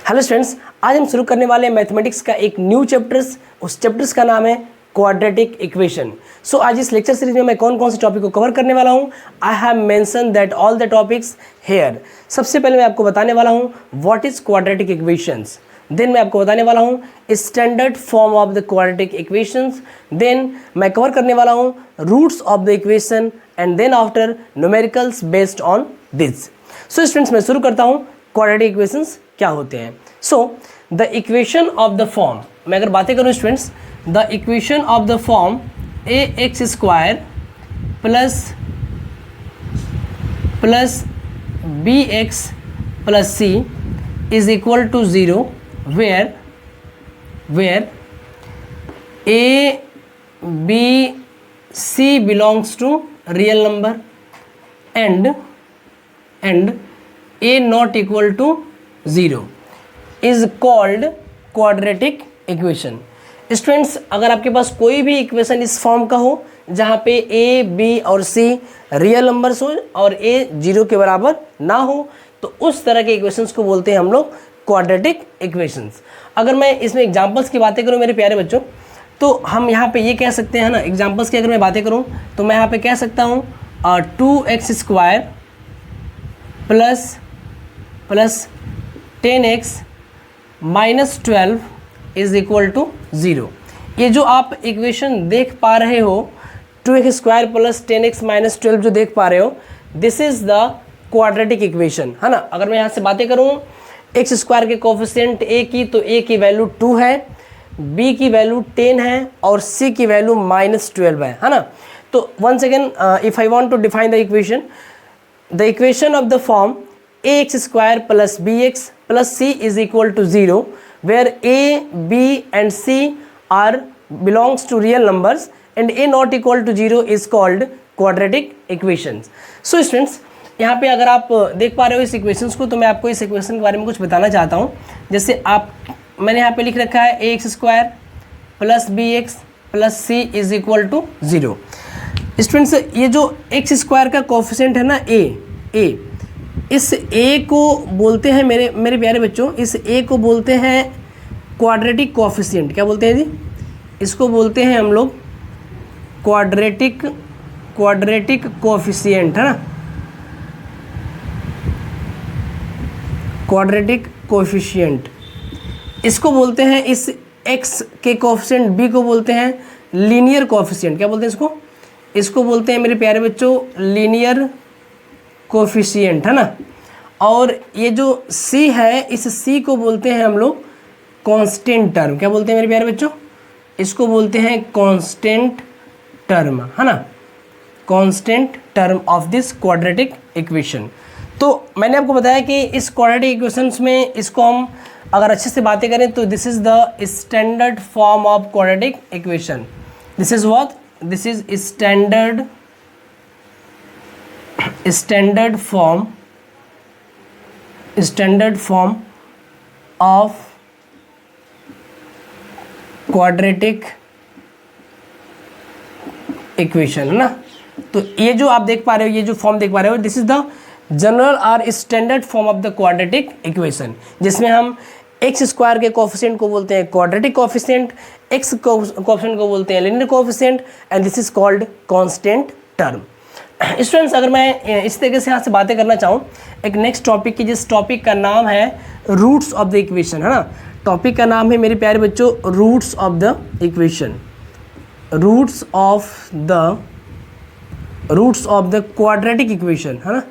Hello students, आज हम शुरू करने वाले हैं मैथमेटिक्स का एक न्यू चैप्टर्स। उस चैप्टर्स का नाम है क्वाड्रेटिक इक्वेशन। सो आज इस लेक्चर सीरीज में मैं कौन कौन से टॉपिक को कवर करने वाला हूं। I have mention that all the topics here. सबसे पहले मैं आपको बताने वाला हूं what is quadratic equations. Then मैं आपको बताने वाला हूं standard form of the quadratic equations. Then मैं कवर करने वाला हूं roots of the equation and then after numericals based on this. So students, मैं शुरू करता हूं क्वाड्रेटिक इक्वेशंस क्या होते हैं। So the equation of the form, मैं अगर बातें करूं students, the equation of the form a x square plus b x plus c is equal to 0 where a b c belongs to real number and a not equal to 0 is called quadratic equation। Students, अगर आपके पास कोई भी equation इस form का हो जहाँ पे a b और c रियल नंबर्स हो और a 0 के बराबर ना हो, तो उस तरह के इक्वेशंस को बोलते हैं हम लोग क्वाड्रेटिक इक्वेशंस। अगर मैं इसमें एग्जांपल्स की बातें करूं मेरे प्यारे बच्चों, तो हम यहाँ पे ये कह सकते हैं ना, एग्जांपल्स की अगर मैं बातें करूं तो मैं यहाँ पे कह सकता हूँ 2x square plus 10x minus 12 is equal to 0। ये जो आप इक्वेशन देख पा रहे हो 2x square plus 10x minus 12 जो देख पा रहे हो, this is the quadratic equation, है ना। अगर मैं यहाँ से बातें करूँ एक्स स्क्वायर के कोफिशिएंट a की, तो a की वैल्यू 2 है, b की वैल्यू 10 है और c की वैल्यू माइनस 12 है ना। तो once again if I want to define the equation of the form a x square plus b x plus c is equal to 0 where a b and c are belongs to real numbers and a not equal to 0 is called quadratic equations. So students, यहाँ पे अगर आप देख पा रहे हो इस equations को, तो मैं आपको इस इक्वेशन के बारे में कुछ बताना चाहता हूँ। जैसे मैंने यहाँ पे लिख रखा है a x square plus b x plus c is equal to 0। Students, ये जो एक्स स्क्वायर का कोफिशिएंट है ना ए, इस ए को बोलते हैं मेरे प्यारे बच्चों, इस ए को बोलते हैं क्वाड्रेटिक कोफिशिएंट। क्या बोलते हैं जी? इसको बोलते हैं हम लोग क्वाड्रेटिक कोफिशिएंट, है ना, क्वाड्रेटिक कोफिशिएंट। इसको बोलते हैं, इस x के कोफिशिएंट b को बोलते हैं लीनियर कोफिशिएंट। क्या बोलते हैं इसको बोलते हैं मेरे प्यारे बच्चों लीनियर कोफिशिएंट, है ना। और ये जो c है, इस c को बोलते हैं हम लोग कांस्टेंट टर्म। क्या बोलते हैं मेरे प्यारे बच्चों? इसको बोलते हैं कांस्टेंट टर्म, है ना, constant term of this quadratic equation. तो मैंने आपको बताया कि इस क्वाड्रेटिक इक्वेशंस में इसको हम अगर अच्छे से बातें करें तो this is the standard form of quadratic equation. This is what? This is standard form of quadratic equation, है ना। तो ये जो आप देख पा रहे हो, ये जो फॉर्म देख पा रहे हो, दिस इज द जनरल और standard form of the quadratic equation, जिसमें हम एक्स स्क्वायर के कोफिशिएंट को बोलते हैं क्वाड्रेटिक कोफिशिएंट, एक्स कोफिशिएंट को बोलते हैं linear coefficient and this is called constant term. Students, अगर मैं इस तरीके से यहाँ से बातें करना चाहूँ एक नेक्स्ट टॉपिक की, जिस टॉपिक का नाम है रूट्स ऑफ द इक्वेशन, है ना। टॉपिक का नाम है मेरे प्यारे बच्चों roots of the equation, roots of the quadratic equation, है ना,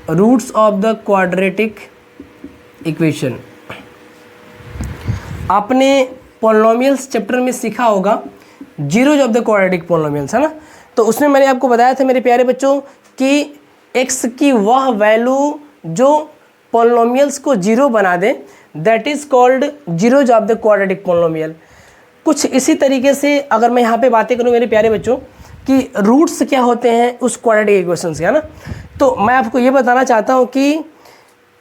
roots of the quadratic equation. आपने पॉलिनोमियल्स चैप्टर में सीखा होगा zeros of the quadratic polynomials, है ना। तो उसमें मैंने आपको बताया था मेरे प्यारे बच्चों कि x की वह वैल्यू जो पॉलिनोमियल्स को जीरो बना दे, that is called zeros of the quadratic polynomial. कुछ इसी तरीके से अगर मैं यहाँ पे बातें करूँ मेरे प्यारे बच्चों कि रूट्स क्या होते हैं उस क्वाड्रेटिक इक्वेशन से, है ना, तो मैं आपको ये बताना चाहता हूँ कि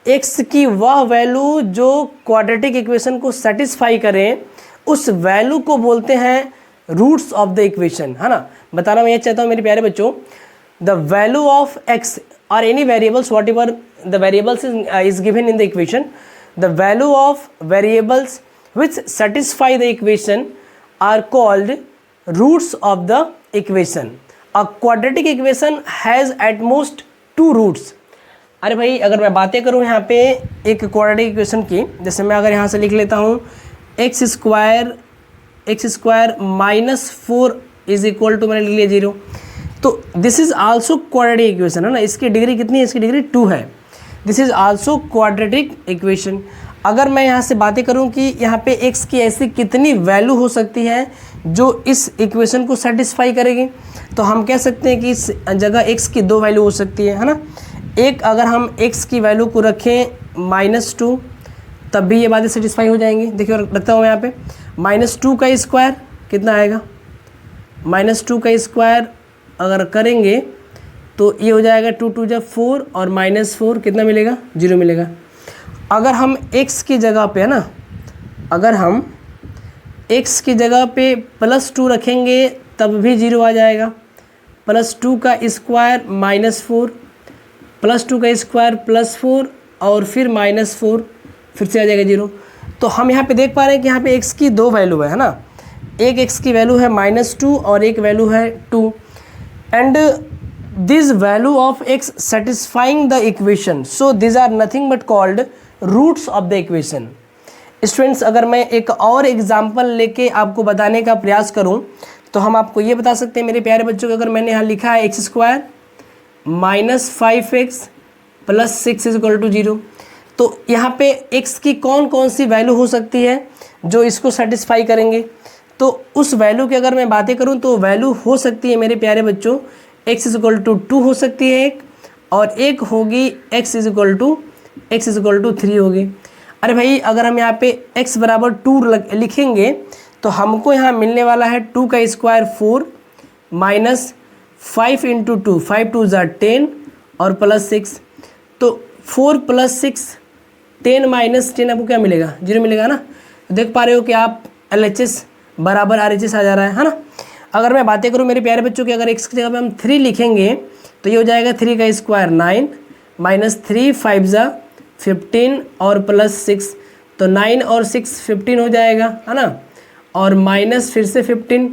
x की वह वैल्यू जो क्वाड्रेटिक इक्वेशन को सेटिस्फाई करें, उस वैल्यू को बोलते हैं रूट्स ऑफ द इक्वेशन, है ना। बताना मैं ये चाहता हूँ मेरे प्यारे बच्चों, the value of x or any variables, whatever the variables is given in the equation, the value of variables which satisfy the equation are called roots of the equation. A quadratic equation has at most 2 roots. अरे भाई अगर मैं बातें करूँ यहाँ पे एक quadratic equation की, जैसे मैं अगर यहाँ से लिख लेता हूँ x square -4 is equal to, मैंने लिख लिया 0, तो this is also quadratic equation है ना। इसकी डिग्री कितनी है? इसकी डिग्री 2 है। This is also quadratic equation. अगर मैं यहाँ से बातें करूँ कि यहाँ पे x की ऐसी कितनी वैल्यू हो सकती है जो इस इक्वेशन को सेटिस्फाई करेगी, तो हम कह सकते हैं कि इस जगह x की 2 वैल्यू हो सकती है ना। एक अगर हम x की वैल्यू को रखें -2 तब भी ये बातें सेटिस्फाई हो जाएंगी। देखिए रखता हूँ यहाँ पे -2 का स्क्वायर कितना आएगा, -2 का स्क्वायर अगर करेंगे तो ये हो जाएगा 2 2 जा 4 और -4 कितना मिलेगा? 0 मिलेगा। अगर हम x की जगह पे है ना, अगर हम x की जगह पे +2 रखेंगे तब भी 0 आ जाएगा। +2 का स्क्वायर -4, +2 का स्क्वायर +4 और फिर -4, फिर से आ जाएगा 0। तो हम यहाँ पे देख पा रहे हैं कि यहाँ पे x की 2 वैल्यू है ना। एक x की वैल्यू है -2 और एक वैल्यू है 2, and this value of x satisfying the equation, so this are nothing but called roots of the equation. Students अगर मैं एक और एग्जाम्पल लेके आपको बताने का प्रयास करूं तो हम आपको ये बता सकते हैं मेरे प्यारे बच्चों कि अगर मैंने यहाँ लिखा है x square -5x + 6 is equal to 0, तो यहाँ पे x की कौन कौन सी वैल्यू हो सकती है जो इसको सेटिस्फाई करेंगे। तो उस वैल्यू की अगर मैं बातें करूँ तो वैल्यू हो सकती है मेरे प्यारे बच्चों x इज इक्वल टू 2 हो सकती है एक, और एक होगी x इज इक्वल टू 3 होगी। अरे भाई अगर हम यहाँ पे x बराबर 2 लिखेंगे तो हमको यहाँ मिलने वाला है 2 का स्क्वायर 4 -5 × 2, 5 2 = 10 और +6, तो 4 + 6 10 - 10 आपको क्या मिलेगा? 0 मिलेगा ना। देख पा रहे हो कि आप LHS बराबर RHS आ जा रहा है ना। अगर मैं बातें करूँ मेरे प्यारे बच्चों की, अगर x की जगह पे हम 3 लिखेंगे तो ये हो जाएगा 3 का स्क्वायर 9 -3 5 = 15 और +6, तो 9 और 6 15 हो जाएगा है ना, और माइनस फिर से 15,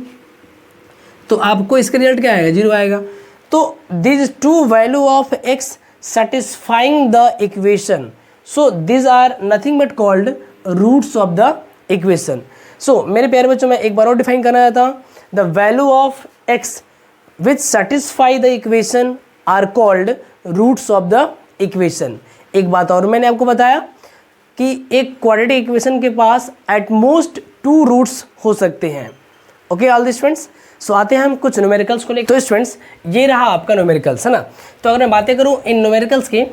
तो आपको इसका रिजल्ट क्या आएगा? 0 आएगा। तो this 2 value of x satisfying the equation, so these are nothing but called roots of the equation। so मेरे प्यारे बच्चों मैं एक बार और डिफाइन करना चाहता हूँ, the value of x which satisfy the equation are called roots of the equation। एक बात और मैंने आपको बताया कि एक क्वाड्रेटिक इक्वेशन के पास एट मोस्ट 2 रूट्स हो सकते हैं। ओके ऑल द स्टूडेंट्स, सो आते हैं हम कुछ न्यूमेरिकल्स को लेकर। तो स्टूडेंट्स ये रहा आपका न्यूमेरिकल्स है ना। तो अगर मैं बातें करूं इन न्यूमेरिकल्स की,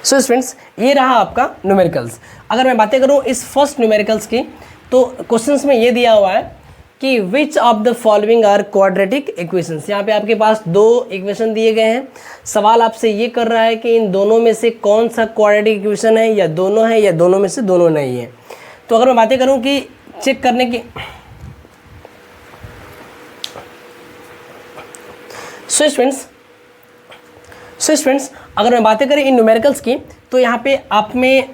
सो स्टूडेंट्स ये रहा आपका न्यूमेरिकल्स। अगर मैं बातें करूं इस फर्स्ट न्यूमेरिकल्स की, तो क्वेश्चंस में ये दिया हुआ है कि which of the following are quadratic equations. यहाँ पे आपके पास 2 इक्वेशन दिए गए हैं। सवाल आपसे ये कर रहा है कि इन दोनों में से कौन सा क्वाड्रेटिक इक्वेशन है, या दोनों में से दोनों नहीं है। तो अगर मैं बातें करूँ कि चेक करने की, सो स्टूडेंट्स अगर मैं बातें करें इन न्यूमेरिकल्स की, तो यहाँ पे आप में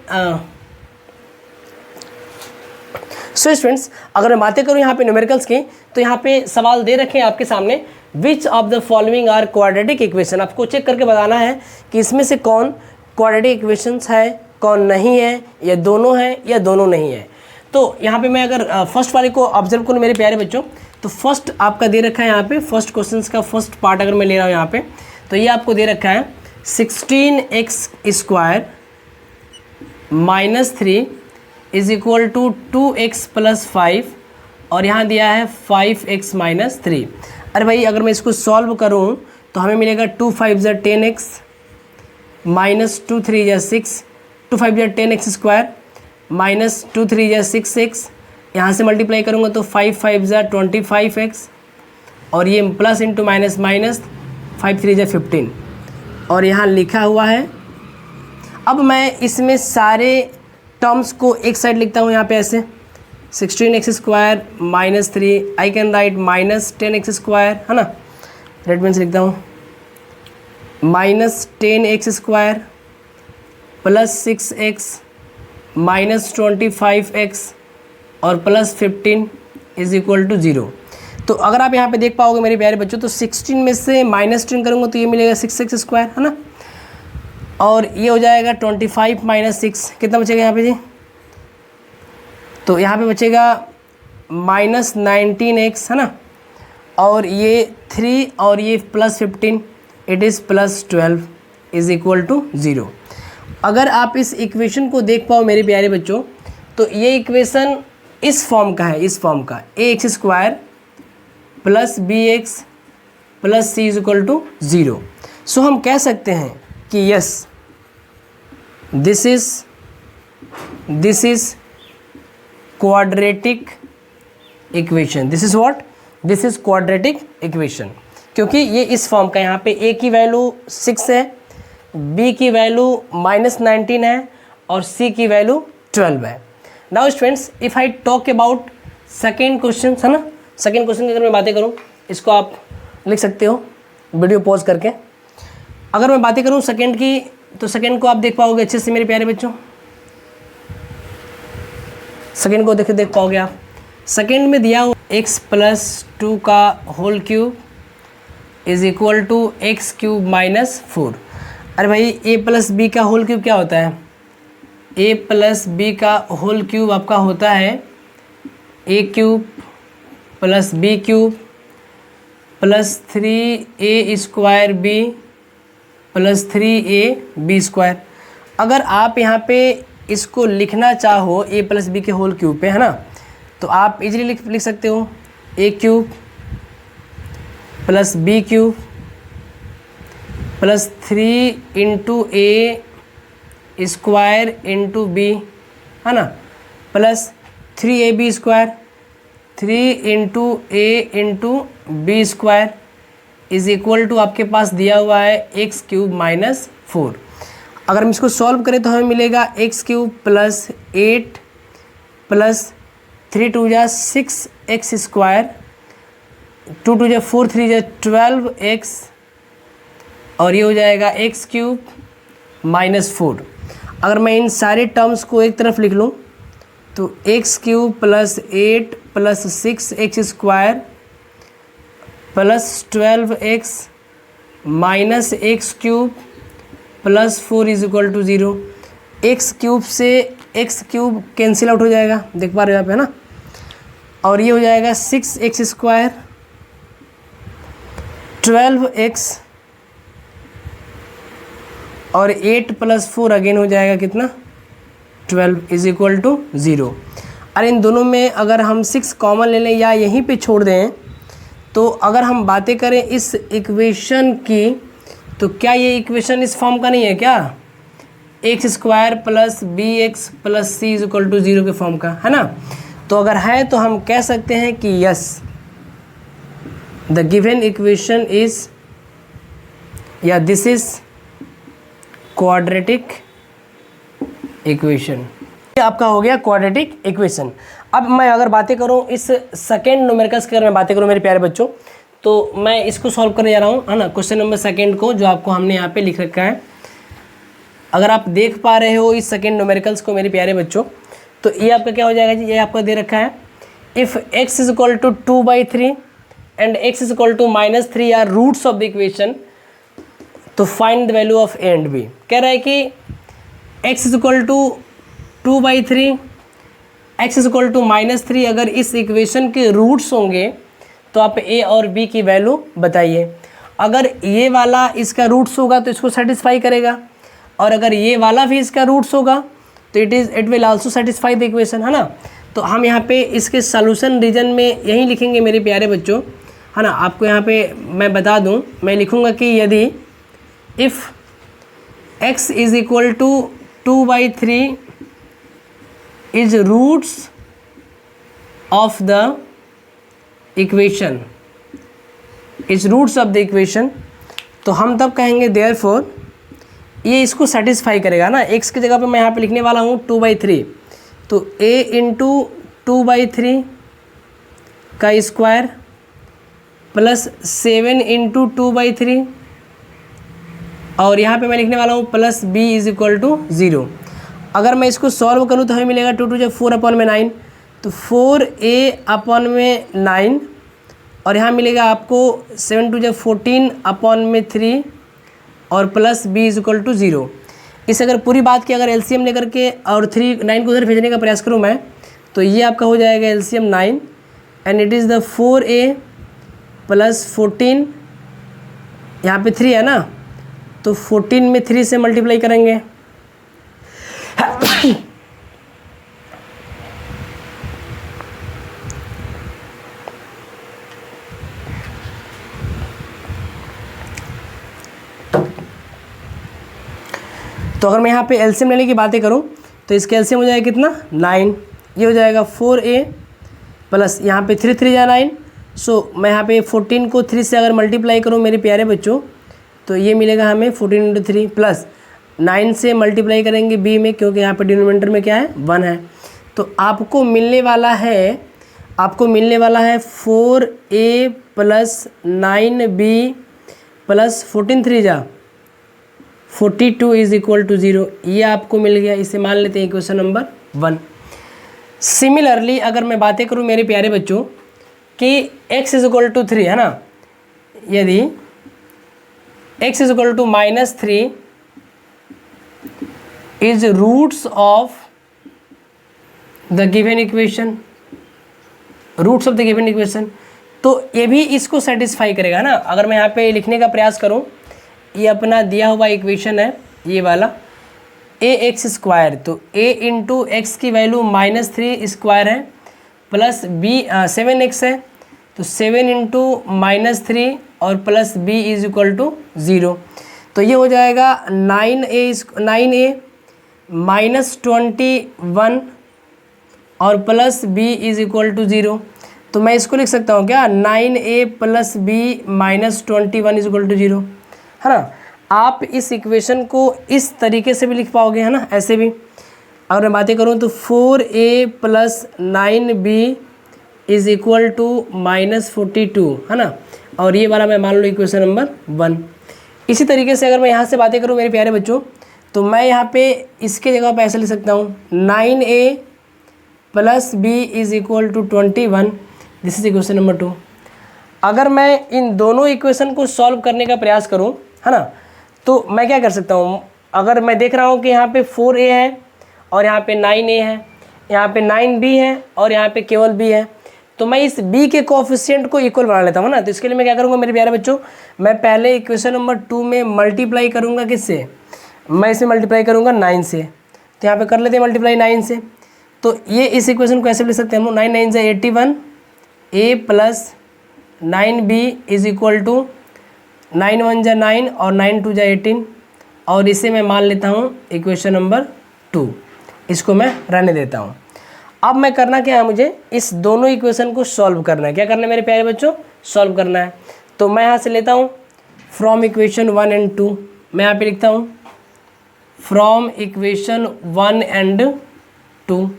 सो स्टूडेंट्स अगर मैं बातें करूँ यहाँ पे न्यूमेरिकल्स की, तो यहाँ पे सवाल दे रखे हैं आपके सामने, which of the following are quadratic equation. आपको चेक करके बताना है कि इसमें से कौन क्वाड्रेटिक इक्वेशंस है, कौन नहीं है, या दोनों है या दोनों नहीं है। तो यहाँ पे मैं अगर फर्स्ट वाले को ऑब्जर्व करूँ मेरे प्यारे बच्चों, तो फर्स्ट आपका दे रखा है यहाँ पे, फर्स्ट क्वेश्चन का फर्स्ट पार्ट अगर मैं ले रहा हूँ यहाँ पे, तो ये आपको दे रखा है 16x square -3 is equal to 2x + 5, और यहाँ दिया है 5x - 3। अरे भाई अगर मैं इसको सॉल्व करूँ तो हमें मिलेगा 2 5 = 10x -2 3 = 6, 2 5 = 10x स्क्वायर -2 3 = 6x, यहाँ से मल्टीप्लाई करूँगा तो 5 5 = 25x, और ये प्लस इंटू माइनस माइनस 5 3 = 15, और यहाँ लिखा हुआ है। अब मैं इसमें सारे टर्म्स को एक साइड लिखता हूँ यहाँ पे ऐसे, 16x square -3, I can write -10x square है ना, रेड पेन से लिखता हूँ -10x square plus 6x minus 25x और प्लस 15 इज इक्वल टू 0। तो अगर आप यहाँ पे देख पाओगे मेरे प्यारे बच्चों, तो 16 में से -10 करूँगा तो ये मिलेगा 6x स्क्वायर, है ना, और ये हो जाएगा 25 माइनस 6, कितना बचेगा यहाँ पे जी, तो यहाँ पे बचेगा -19x, है ना, और ये 3 और ये plus 15, it is plus 12 is equal to 0। अगर आप इस इक्वेशन को देख पाओ मेरे प्यारे बच्चों, तो ये इक्वेशन इस फॉर्म का है, इस फॉर्म का ax square plus bx plus c is equal to 0। So हम कह सकते हैं कि yes, this is quadratic equation. This is what, this is quadratic equation, क्योंकि ये इस फॉर्म का, यहाँ पे a की वैल्यू 6 है, b की वैल्यू -19 है और c की वैल्यू 12 है। Now students, if I talk about second question, है ना, सेकेंड क्वेश्चन की अगर मैं बातें करूँ, इसको आप लिख सकते हो वीडियो पॉज करके। अगर मैं बातें करूँ सेकेंड की, तो सेकेंड को आप देख पाओगे अच्छे से मेरे प्यारे बच्चों, सेकेंड को देख पाओगे आप। सेकेंड में दिया हुआ x प्लस 2 का whole cube is equal to x cube minus 4। अरे भाई a प्लस बी का होल क्यूब क्या होता है, a प्लस बी का होल क्यूब आपका होता है a cube plus b cube plus 3a square b plus 3ab square. अगर आप यहाँ पे इसको लिखना चाहो a प्लस बी के होल क्यूब पे, है ना, तो आप इजीली लिख सकते हो a cube plus b cube plus 3 into a square into b, है ना, plus 3ab square 3 into a into b square is equal to आपके पास दिया हुआ है एक्स क्यूब माइनस 4। अगर हम इसको सॉल्व करें तो हमें मिलेगा एक्स क्यूब प्लस 8 प्लस 3 2 जा 6x स्क्वायर, 2 2 जा 4 3 जा 12x, और ये हो जाएगा एक्स क्यूब माइनस 4। अगर मैं इन सारे टर्म्स को एक तरफ लिख लूँ तो x cube plus 8 plus 6x square plus 12x minus x cube plus 4 is equal to 0। X cube से एक्स क्यूब कैंसिल आउट हो जाएगा, देख पा रहे हो यहाँ पे, है ना, और ये हो जाएगा 6x स्क्वायर 12x और 8 प्लस 4 अगेन हो जाएगा कितना, 12 इज इक्वल टू 0। अरे इन दोनों में अगर हम 6 कॉमन ले लें या यहीं पे छोड़ दें, तो अगर हम बातें करें इस इक्वेशन की, तो क्या ये इक्वेशन इस फॉर्म का नहीं है क्या, x square plus b x plus c is equal to 0 के फॉर्म का, है ना। तो अगर है तो हम कह सकते हैं कि yes, the given equation is, या दिस इज क्वाड्रेटिक इक्वेशन। ये आपका हो गया क्वाड्रेटिक इक्वेशन। अब मैं अगर बातें करूं इस सेकेंड न्यूमेरिकल्स की, अगर मैं बातें करूं मेरे प्यारे बच्चों, तो मैं इसको सॉल्व करने जा रहा हूं, है ना, क्वेश्चन नंबर सेकेंड को, जो आपको हमने यहाँ पे लिख रखा है। अगर आप देख पा रहे हो इस सेकेंड न्यूमेरिकल्स को मेरे प्यारे बच्चों, तो ये आपका क्या हो जाएगा जी, ये आपका दे रखा है, if x is equal to 2/3 and x is equal to -3 are roots of the equation, तो find the value of a and b। कह रहा है कि x is equal to 2/3, x is equal to -3, अगर इस इक्वेशन के roots होंगे तो आप a और b की वैल्यू बताइए। अगर ये वाला इसका रूट्स होगा तो इसको सेटिस्फाई करेगा, और अगर ये वाला भी इसका रूट्स होगा तो it will also satisfy the equation, है ना। तो हम यहाँ पे इसके सॉल्यूशन रीजन में यही लिखेंगे मेरे प्यारे बच्चों, है ना। आपको यहाँ पे मैं बता दूँ, मैं लिखूँगा कि यदि if x is equal to 2/3 is roots of the equation, is roots of the equation, तो हम तब कहेंगे देयरफॉर ये इसको सेटिस्फाई करेगा ना। x की जगह पे मैं यहाँ पे लिखने वाला हूँ 2/3, तो a इंटू 2/3 का स्क्वायर प्लस 7 इंटू 2/3 और यहाँ पे मैं लिखने वाला हूँ plus b is equal to 0। अगर मैं इसको सॉल्व करूँ तो हमें मिलेगा 2 2 4 अपॉन में 9, तो 4a अपॉन में 9, और यहाँ मिलेगा आपको 7 2 14 अपॉन में 3 और plus b is equal to 0। इस अगर पूरी बात की अगर एलसीएम लेकर के और 9 को उधर भेजने का प्रयास करूँ मैं, तो ये आपका हो जाएगा LCM 9 and it is the 4a plus 14, यहाँ पे 3 है ना, तो 14 में 3 से मल्टीप्लाई करेंगे तो अगर मैं यहाँ पे एलसीएम लेने की बातें करूँ तो इसका एलसीएम हो जाएगा कितना 9, ये हो जाएगा 4a प्लस यहाँ पे 3 3 या 9, सो मैं यहाँ पे 14 को 3 से अगर मल्टीप्लाई करूँ मेरे प्यारे बच्चों, तो ये मिलेगा हमें 14 × 3 प्लस 9 से मल्टीप्लाई करेंगे b में, क्योंकि यहाँ पे डिनोमिनेटर में क्या है 1 है, तो आपको मिलने वाला है 4a प्लस 9b प्लस 14 3 जा 42 इज इक्वल टू 0। ये आपको मिल गया, इसे मान लेते हैं इक्वेशन नंबर 1। सिमिलरली अगर मैं बातें करूँ मेरे प्यारे बच्चों कि x इज इक्वल टू 3 है ना, यदि x is equal to -3 is roots of the given equation, तो ये भी इसको सेटिस्फाई करेगा ना। अगर मैं यहाँ पे लिखने का प्रयास करूँ, ये अपना दिया हुआ इक्वेशन है ये वाला ax², तो a इंटू एक्स की वैल्यू -3 स्क्वायर है प्लस b 7x है, तो 7 इंटू -3 और plus b is equal to 0, तो ये हो जाएगा 9a -21 और plus b is equal to 0। तो मैं इसको लिख सकता हूँ क्या 9a plus b -21 is equal to 0, है ना। आप इस इक्वेशन को इस तरीके से भी लिख पाओगे, है ना, ऐसे भी। अगर मैं बातें करूँ तो 4a plus 9b is equal to -42, है ना, और ये वाला मैं मान लो इक्वेशन नंबर 1। इसी तरीके से अगर मैं यहाँ से बातें करूँ मेरे प्यारे बच्चों, तो मैं यहाँ पे इसके जगह पे ऐसे लिख सकता हूँ 9a plus b is equal to 21, this is equation number 2। अगर मैं इन दोनों इक्वेशन को सॉल्व करने का प्रयास करूँ, है ना, तो मैं क्या कर सकता हूँ, अगर मैं देख रहा हूँ कि यहाँ पे 4a है और यहाँ पे 9a है, यहाँ पे 9b है और यहाँ पे केवल b है, तो मैं इस b के कोएफिशिएंट को इक्वल बना लेता हूँ ना। तो इसके लिए मैं क्या करूँगा मेरे प्यारे बच्चों, मैं पहले इक्वेशन नंबर 2 में मल्टीप्लाई करूँगा किससे, मैं इसे मल्टीप्लाई करूँगा 9 से, तो यहाँ पे कर लेते हैं मल्टीप्लाई 9 से। तो ये इस इक्वेशन को ऐसे लिख सकते हैं हम लोग 9 9 × 81 a plus 9b is equal to 9 1 × 9 और 9 2 × 18, और इसे मैं मान लेता हूँ इक्वेशन नंबर 2। इसको मैं रहने देता हूँ। अब मैं करना क्या है, मुझे इस दोनों इक्वेशन को सॉल्व करना है। क्या करना है मेरे प्यारे बच्चों, सॉल्व करना है। तो मैं यहाँ से लेता हूँ फ्रॉम इक्वेशन 1 एंड 2, मैं यहाँ पे लिखता हूँ फ्रॉम इक्वेशन 1 एंड 2।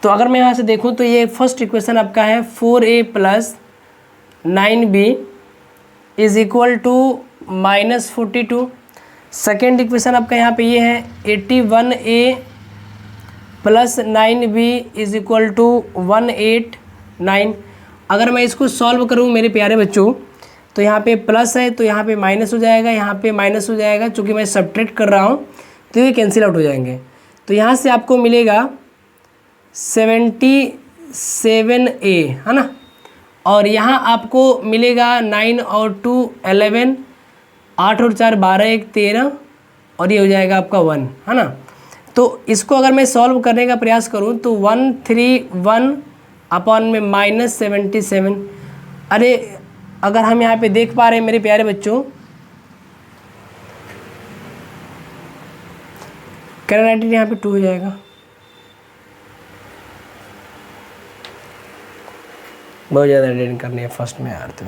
तो अगर मैं यहाँ से देखूँ तो ये फर्स्ट इक्वेशन आपका है 4a plus 9b is equal to -42। Second equation आपका यहाँ पे ये है 81a plus 9b is equal to 189। अगर मैं इसको सॉल्व करूँ मेरे प्यारे बच्चों, तो यहाँ पे प्लस है तो यहाँ पे माइनस हो जाएगा, यहाँ पे माइनस हो जाएगा, चूँकि मैं सब्ट्रैक्ट कर रहा हूँ तो ये कैंसिल आउट हो जाएंगे। तो यहाँ से आपको मिलेगा 77a, है ना, और यहाँ आपको मिलेगा 9 और 2 11, 8 और 4 12, 1 13, और ये हो जाएगा आपका 1, है ना। तो इसको अगर मैं सॉल्व करने का प्रयास करूँ तो 131 अपॉन में -77। अरे अगर हम यहाँ पे देख पा रहे हैं मेरे प्यारे बच्चों, कैरेक्टर यहाँ पे 2 हो जाएगा, बहुत ज़्यादा एडिटिंग करनी है फर्स्ट में यार को।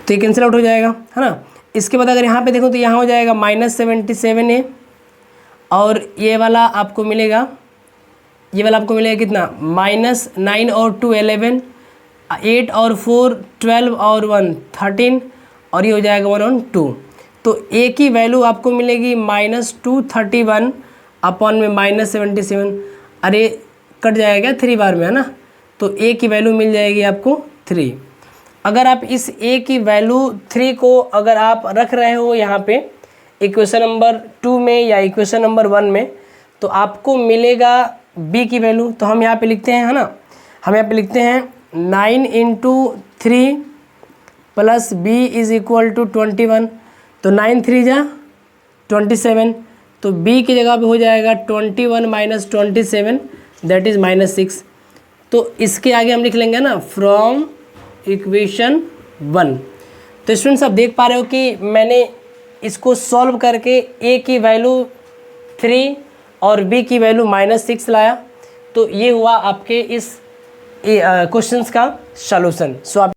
तो ये कैंसिल आउट हो जाएगा, है ना। इसके बाद अगर यहाँ पे देखो तो यहाँ हो जाएगा -77a, और ये वाला आपको मिलेगा, कितना -9 और 2 11, 8 और 4 12 और 1 13 और ये हो जाएगा 1 और 2। तो ए की वैल्यू आपको मिलेगी -231 अपॉन में -77। अरे कट जाएगा 3 बार में, है ना। तो ए की वैल्यू मिल जाएगी आपको 3। अगर आप इस ए की वैल्यू 3 को अगर आप रख रहे हो यहाँ पे इक्वेशन नंबर 2 में या इक्वेशन नंबर 1 में, तो आपको मिलेगा बी की वैल्यू। तो हम यहाँ पे लिखते हैं, है ना, हम यहाँ पे लिखते हैं 9 × 3 plus b is equal to 21। तो 9 3 जा 27। तो बी की जगह पे हो जाएगा 21 - 27 दैट इज़ -6। तो इसके आगे हम लिख लेंगे ना फ्रॉम इक्वेशन 1। तो स्टूडेंट्स आप देख पा रहे हो कि मैंने इसको सॉल्व करके ए की वैल्यू 3 और बी की वैल्यू -6 लाया। तो ये हुआ आपके इस क्वेश्चंस का सॉल्यूशन। सो आप